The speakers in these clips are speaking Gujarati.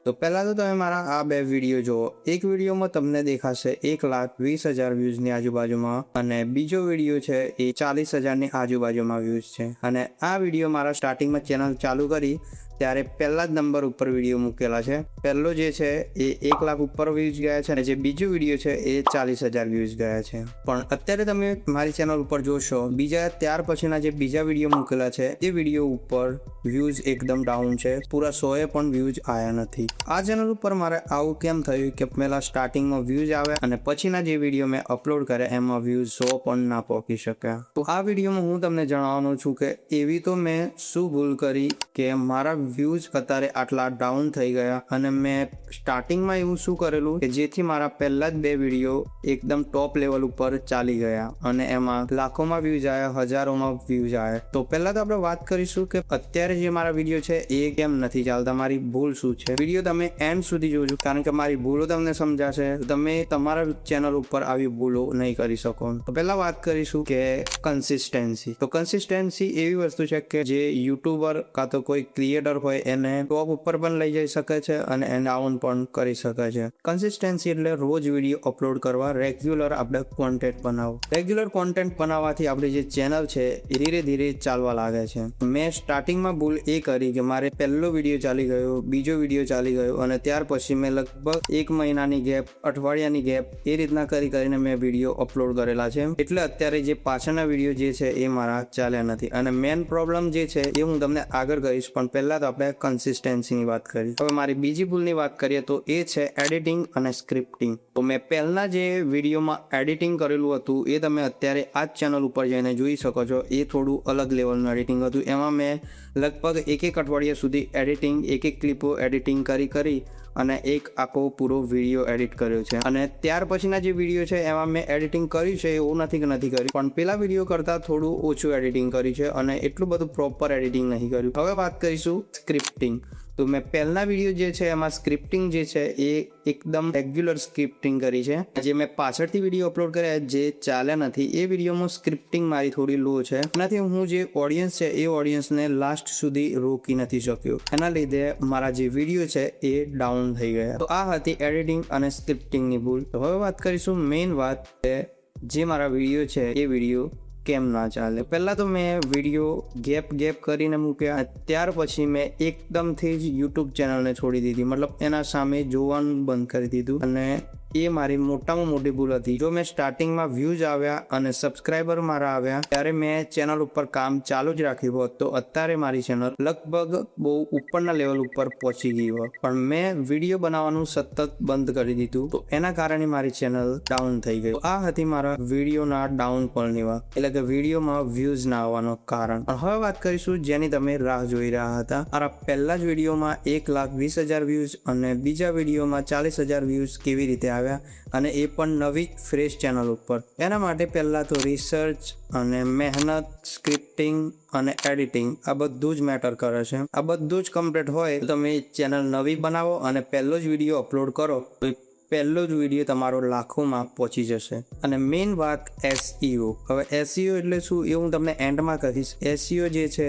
તો પહેલાં તો તમે મારા આ બે વિડીયો જુઓ. એક વિડીયોમાં તમને દેખાશે 1,20,000 વ્યૂઝની આજુબાજુમાં અને બીજો વિડીયો છે એ 40,000ની આજુબાજુમાં વ્યૂઝ છે. અને આ વિડીયો મારા સ્ટાર્ટિંગમાં ચેનલ ચાલુ કરી ત્યારે પહેલા જ નંબર ઉપર વિડીયો મૂકેલા છે. પહેલો જે છે એ 1 લાખ ઉપર વ્યૂઝ ગયા છે અને જે બીજો વિડીયો છે એ 40,000 વ્યૂઝ ગયા છે. પણ અત્યારે તમે મારી ચેનલ ઉપર જોશો બીજા ત્યાર પછીના જે બીજા વિડીયો મૂકેલા છે એ વિડીયો ઉપર વ્યૂઝ એકદમ ડાઉન છે. પૂરા 100 પણ વ્યૂઝ આવ્યા નથી. આ ચેનલ ઉપર મારે આવું કેમ થયું કે પહેલા સ્ટાર્ટિંગમાં વ્યૂઝ આવ્યા અને પછીના જે વિડીયો મેં અપલોડ કર્યા એમાં વ્યૂઝ 100 પણ ના પહોંચી શક્યા. તો આ વિડીયોમાં હું તમને જણાવવાનો છું કે એવી તો મેં શું ભૂલ કરી કે મારા વ્યૂઝ અત્યારે આટલા ડાઉન થઈ ગયા અને મેં સ્ટાર્ટિંગમાં એવું શું કરેલું કે જેથી મારા પહેલા જ બે વિડીયો એકદમ ટોપ લેવલ ઉપર ચાલી ગયા અને એમાં લાખોમાં વ્યૂઝ આવ્યા, હજારોમાં વ્યૂઝ આવ્યા. તો પહેલા તો આપણે વાત કરીશું કે અત્યારે જે મારા વિડીયો છે એ કેમ નથી ચાલતા, મારી ભૂલ શું છે. વિડીયો તમે એન્ડ સુધી જોજો કારણ કે મારી ભૂલો તમને સમજાશે. તમે તમારા ચેનલ ઉપર આવી ભૂલો નહીં કરી શકો. તો પહેલા વાત કરીશું કે કન્સિસ્ટન્સી. તો કન્સિસ્ટન્સી એવી વસ્તુ છે કે જે યુટ્યુબર કાં તો કોઈ ક્રિએટર હોય એને ટોપ ઉપર પણ લઈ જઈ શકે છે અને એને ડાઉન પણ કરી શકે છે. કન્સિસ્ટન્સી એટલે રોજ વિડીયો અપલોડ કરવા, રેગ્યુલર આપણે કોન્ટેન્ટ બનાવવું. રેગ્યુલર કોન્ટેન્ટ બનાવવાથી આપણી જે ચેનલ છે એ ધીરે ધીરે ચાલવા લાગે છે. મેં સ્ટાર્ટિંગમાં ભૂલ એ કરી કે મારે પહેલો વિડીયો ચાલી ગયો, બીજો વિડીયો ચાલી ગયો અને ત્યાર પછી મેં લગભગ 1 મહિનાની ગેપ, અઠવાડિયાની ગેપ એ રીતના કરીને મેં વિડીયો અપલોડ કરેલા છે. એટલે અત્યારે જે પાછળના વિડીયો જે છે એ મારા ચાલ્યા નથી અને મેન પ્રોબ્લેમ જે છે એ હું તમને આગળ કહીશ. પણ પહેલા તો આપણે કન્સિસ્ટન્સીની વાત કરીએ. હવે મારી બીજી ભૂલની વાત કરીએ તો એ છે એડિટિંગ અને સ્ક્રિપ્ટિંગ. તો મેં પહેલા જે વિડીયોમાં એડિટિંગ કરેલું હતું એ તમે અત્યારે આ જ ચેનલ ઉપર જઈને જોઈ શકો છો. એ થોડું અલગ લેવલનું એડિટિંગ હતું. એમાં મેં લગભગ એક અઠવાડિયા સુધી એડિટિંગ, એક ક્લિપો એડિટિંગ કરી અને એક આખો પૂરો વિડીયો એડિટ કર્યો છે. અને ત્યાર પછીના જે વિડીયો છે એમાં મેં એડિટિંગ કર્યું છે એવું નથી કે નથી કર્યું, પણ પેલા વિડીયો કરતાં થોડું ઓછું એડિટિંગ કર્યું છે અને એટલું બધું પ્રોપર એડિટિંગ નહીં કર્યું. હવે વાત કરીશું સ્ક્રિપ્ટિંગ. તો મેં પહેલા વિડીયો જે છે એમાં સ્ક્રિપ્ટિંગ જે છે એ એકદમ રેગ્યુલર સ્ક્રિપ્ટિંગ કરી છે. જે મેં પાછળથી વિડીયો અપલોડ કર્યા જે ચાલ્યા નથી એ વિડીયોમાં સ્ક્રિપ્ટિંગ મારી થોડી લો છે. એનાથી હું જે ઓડિયન્સ છે એ ઓડિયન્સને લાસ્ટ સુધી રોકી નથી શક્યો. એના લીધે મારા જે વિડીયો છે એ ડાઉન થઈ ગયા. તો આ હતી એડિટિંગ અને સ્ક્રિપ્ટિંગની ભૂલ. તો હવે વાત કરીશું મેઇન વાત કે જે મારા વિડીયો છે એ વિડીયો કેમ ના ચાલે. પહેલા તો મેં વિડીયો ગેપ કરીને મૂક્યા. ત્યાર પછી મેં એકદમથી જ યુટ્યુબ ચેનલને છોડી દીધી, મતલબ એના સામે જોવાનું બંધ કરી દીધું અને એ મારી મોટામાં મોટી ભૂલ હતી. જો મેં સ્ટાર્ટિંગમાં વ્યૂઝ આવ્યા અને સબસ્ક્રાઈબર મારા આવ્યા ત્યારે મેં ચેનલ ઉપર કામ ચાલુ જ રાખ્યું હોત તો અત્યારે મારી ચેનલ લગભગ બહુ ઉપરના લેવલ ઉપર પહોંચી ગઈ હોત. પણ મેં વિડીયો બનાવવાનું સતત બંધ કરી દીધું તો એના કારણે મારી ચેનલ ડાઉન થઈ ગઈ. આ હતી મારા વિડીયોના ડાઉનફોલની વાત, એટલે કે વિડીયોમાં વ્યૂઝ ના આવવાનું કારણ. પણ હવે વાત કરીશું જેની તમે રાહ જોઈ રહ્યા હતા. મારા પહેલા જ વિડીયોમાં 1,20,000 વ્યૂઝ અને બીજા વિડીયોમાં 40,000 વ્યૂઝ કેવી રીતે અને એ પણ નવી ફ્રેશ ચેનલ ઉપર. એના માટે પહેલા તો રિસર્ચ અને મહેનત, સ્ક્રિપ્ટિંગ અને એડિટિંગ આ બધું જ મેટર કરે છે. આ બધું જ કમ્પ્લીટ હોય તો તમે ચેનલ નવી બનાવો અને પહેલો જ વિડીયો અપલોડ કરો તો પહેલો જ વિડીયો તમારો લાખોમાં પહોંચી જશે. અને મેઇન વાત SEO. હવે SEO એટલે શું એ હું તમને એન્ડમાં કહીશ. SEO જે છે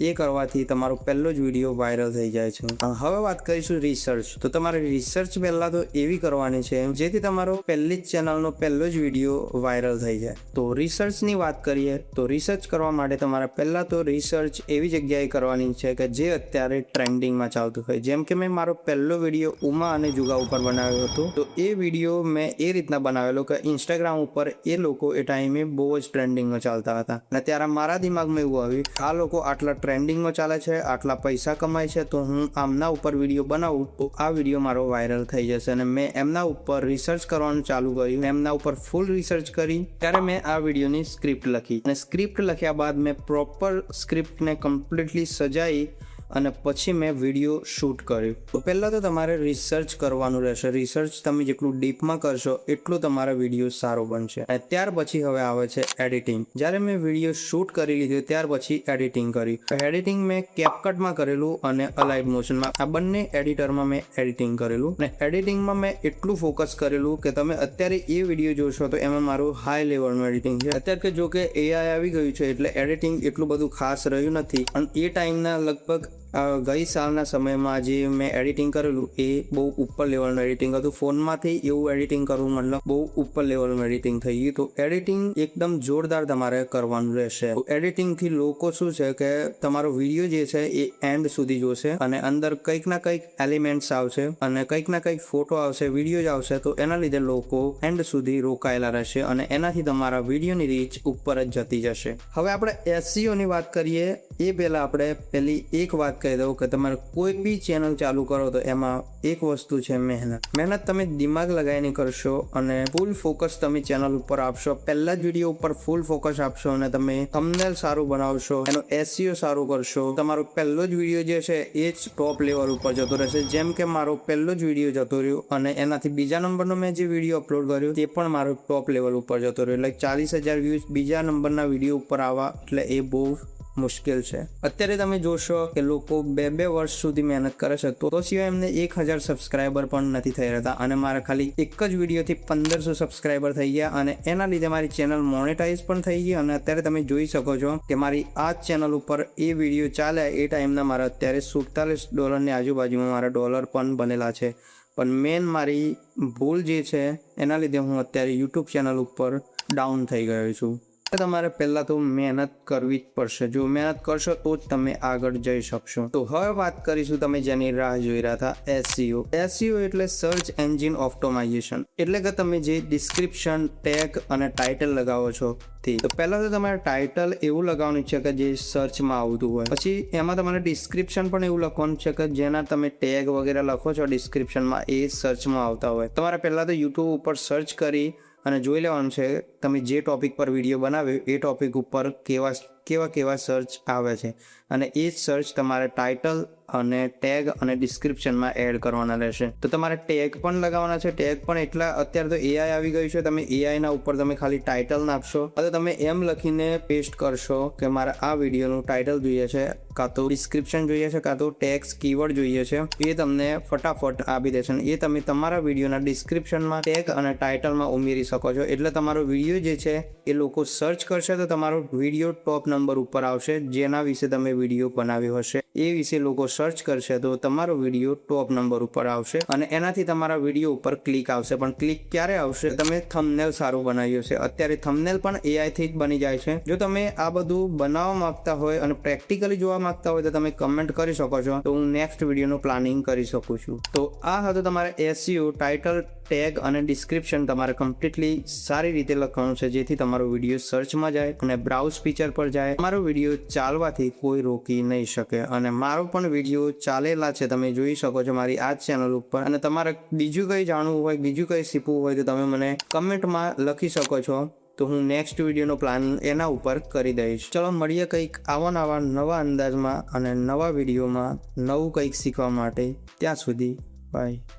એ કરવાથી તમારો પહેલો જ વિડીયો વાયરલ થઈ જાય છે. હવે વાત કરીશું રિસર્ચ. તો તમારે રિસર્ચ પહેલાં તો એવી કરવાની છે જેથી તમારો પહેલી જ ચેનલનો પહેલો જ વિડીયો વાયરલ થઈ જાય. તો રિસર્ચની વાત કરીએ તો રિસર્ચ કરવા માટે તમારે પહેલાં તો રિસર્ચ એવી જગ્યાએ કરવાની છે કે જે અત્યારે ટ્રેન્ડિંગમાં ચાલતું હોય. જેમ કે મેં મારો પહેલો વિડીયો ઉમા અને જુગા ઉપર બનાવ્યો હતો. તો એ વિડીયો મેં એ રીતના બનાવેલો કે ઇન્સ્ટાગ્રામ ઉપર એ લોકો એ ટાઈમે બહુ જ ટ્રેન્ડિંગમાં ચાલતા હતા અને ત્યારે મારા દિમાગમાં એવું આવ્યું આ લોકો આટલા ટ્રેન્ડિંગમાં ચાલે છે, આટલા પૈસા કમાય છે, તો હું આમના ઉપર વિડીયો બનાવું તો આ વિડીયો મારો વાયરલ થઈ જશે. અને મેં એમના ઉપર રિસર્ચ કરવાનું ચાલુ કર્યું. એમના ઉપર ફૂલ રિસર્ચ કરી ત્યારે મેં આ વિડીયોની સ્ક્રિપ્ટ લખી અને સ્ક્રિપ્ટ લખ્યા બાદ મેં પ્રોપર સ્ક્રિપ્ટને કમ્પ્લીટલી સજાઈ અને પછી મેં વિડીયો શૂટ કર્યું. તો પહેલાં તો તમારે રિસર્ચ કરવાનું રહેશે. રિસર્ચ તમે જેટલું ડીપમાં કરશો એટલું તમારા વિડીયો સારો બનશે. અને ત્યાર પછી હવે આવે છે એડિટિંગ. જ્યારે મેં વિડીયો શૂટ કરી લીધો ત્યાર પછી એડિટિંગ કર્યું. એડિટિંગ મેં કેપકટમાં કરેલું અને અલાઇવ મોશનમાં, આ બંને એડિટરમાં મેં એડિટિંગ કરેલું. અને એડિટિંગમાં મેં એટલું ફોકસ કરેલું કે તમે અત્યારે એ વિડીયો જોશો તો એમાં મારું હાઈ લેવલનું એડિટિંગ છે. અત્યારે કે જો કે AI આવી ગયું છે એટલે એડિટિંગ એટલું બધું ખાસ રહ્યું નથી. અને એ ટાઈમના લગભગ ગઈ સાલના સમયમાં જે મેં એડિટિંગ કરેલું એ બહુ ઉપર લેવલનું એડિટિંગ હતું. ફોનમાંથી એવું એડિટિંગ કરવું મતલબ બહુ ઉપર લેવલનું એડિટિંગ થઈ ગયું. તો એડિટિંગ એકદમ જોરદાર તમારે કરવાનું રહેશે. એડિટિંગથી લોકો શું છે કે તમારો વિડીયો જે છે એ એન્ડ સુધી જોશે અને અંદર કંઈક ના કંઈક એલિમેન્ટ્સ આવશે અને કંઈક ના કંઈક ફોટો આવશે, વિડીયો જ આવશે. તો એના લીધે લોકો એન્ડ સુધી રોકાયેલા રહેશે અને એનાથી તમારા વિડીયોની રીચ ઉપર જ જતી જશે. હવે આપણે SEO ની વાત કરીએ એ પહેલા આપણે પહેલી એક વાત કહી દઉં કે તમારે કોઈ બી ચેનલ ચાલુ કરો તો એમાં એક વસ્તુ છે મહેનત તમે દિમાગ લગાવીને કરશો અને ફૂલ ફોકસ તમે ચેનલ ઉપર આપશો. પહેલા જ વિડીયો ઉપર ફૂલ ફોકસ આપશો અને તમે થંબનેલ સારું બનાવશો, એનો SEO સારું કરશો, તમારો પહેલો જ વિડીયો જે છે એ જ ટોપ લેવલ ઉપર જતો રહેશે. જેમ કે મારો પહેલો જ વિડીયો જતો રહ્યો અને એનાથી બીજા નંબરનો મેં જે વિડીયો અપલોડ કર્યો તે પણ મારો ટોપ લેવલ ઉપર જતો રહ્યો. એટલે 40,000 વ્યૂઝ બીજા નંબરના વિડીયો ઉપર આવવા એટલે એ બહુ મુશ્કેલ છે. અત્યારે તમે જોશો કે લોકો 2-2 વર્ષ સુધી મહેનત કરે છે તો સિવાય એમને 1,000 સબસ્ક્રાઈબર પણ નથી થઈ રહેતા અને મારા ખાલી એક જ વિડીયોથી 1,500 સબસ્ક્રાઈબર થઈ ગયા અને એના લીધે મારી ચેનલ મોનેટાઈઝ પણ થઈ ગઈ. અને અત્યારે તમે જોઈ શકો છો કે મારી આ ચેનલ ઉપર એ વિડીયો ચાલ્યા એ ટાઈમના મારા અત્યારે $47 આજુબાજુમાં મારા ડોલર પણ બનેલા છે. પણ મેન મારી ભૂલ જે છે એના લીધે હું અત્યારે યુટ્યુબ ચેનલ ઉપર ડાઉન થઈ ગયો છું. તમારે પહેલા તો મહેનત કરવી જ પડશે. જો મહેનત કરશો તો જ તમે આગળ જઈ શકશો. તો હવે વાત કરીશું તમે જેની રાહ જોઈ રહ્યા હતા, SEO. SEO એટલે સર્ચ એન્જિન ઓપ્ટિમાઇઝેશન. એટલે કે તમે જે ડિસ્ક્રિપ્શન, ટેગ અને ટાઇટલ લગાવો છો તે. તો પહેલા તો તમારે ટાઇટલ એવું લગાવવાનું છે કે જે સર્ચમાં આવતું હોય. પછી એમાં તમારે ડિસ્ક્રિપ્શન પણ એવું લખવાનું છે કે જેના તમે ટેગ વગેરે લખો છો ડિસ્ક્રિપ્શનમાં એ સર્ચમાં આવતા હોય. તમારે પહેલા તો યુટ્યુબ ઉપર સર્ચ કરી અને જોઈ લેવાનું છે તમે જે ટોપિક પર વિડીયો બનાવ્યો એ ટોપિક ઉપર કેવા સર્ચ આવે છે અને એ જ સર્ચ તમારે ટાઇટલ અને ટેગ અને ડિસ્ક્રિપ્શનમાં એડ કરવાના રહેશે. તો તમારે ટેગ પણ લગાવવાના છે. ટેગ પણ એટલા અત્યારે તો AI આવી ગયું છે, તમે AI ના ઉપર તમે ખાલી ટાઇટલ નાખશો અથવા તમે એમ લખીને પેસ્ટ કરશો કે મારે આ વિડીયોનું ટાઇટલ જોઈએ છે, કાં તો ડિસ્ક્રિપ્શન જોઈએ છે, કાં તો ટેક્સ કીવર્ડ જોઈએ છે, એ તમને ફટાફટ આપી દેશે. એ તમે તમારા વિડીયોના ડિસ્ક્રિપ્શનમાં ટેગ અને ટાઇટલમાં ઉમેરી શકો છો. એટલે તમારો વિડીયો જે છે એ લોકો સર્ચ કરશે તો તમારો વિડીયો ટોપ નંબર ઉપર આવશે. જેના વિશે તમે વિડીયો બનાવ્યો હશે એ વિશે લોકો સર્ચ કરશે તો તમારો વિડીયો ટોપ નંબર ઉપર આવશે અને એનાથી તમારા વિડીયો ઉપર ક્લિક આવશે. પણ ક્લિક ક્યારે આવશે? તમે થંબનેલ સારું બનાવ્યું છે. અત્યારે થંબનેલ પણ AI થી જ બની જાય છે. જો તમે આ બધું બનાવવા માંગતા હોય અને પ્રેક્ટિકલી જોવા માંગતા હોય તો તમે કમેન્ટ કરી શકો છો, તો હું નેક્સ્ટ વિડીયોનું પ્લાનિંગ કરી શકું છું. તો આ હતું તમારે SEO, ટાઇટલ, ટેગ અને ડિસ્ક્રિપ્શન તમારે કમ્પ્લીટલી સારી રીતે લખવાનું છે જેથી તમારો વિડીયો સર્ચમાં જાય અને બ્રાઉઝ ફીચર પર જાય. તમારો વિડીયો ચાલવાથી કોઈ રોકી નહીં શકે અને મારો પણ વિડીયો ચાલેલા છે, તમે જોઈ શકો છો મારી આ ચેનલ ઉપર. અને તમારે બીજું કંઈ જાણવું હોય, બીજું કંઈ શીખવું હોય તો તમે મને કમેન્ટમાં લખી શકો છો, તો હું નેક્સ્ટ વિડીયોનો પ્લાનિંગ એના ઉપર કરી દઈશ. ચલો મળીએ કંઈક આવા નવા અંદાજમાં અને નવા વિડીયોમાં નવું કંઈક શીખવા માટે. ત્યાં સુધી બાય.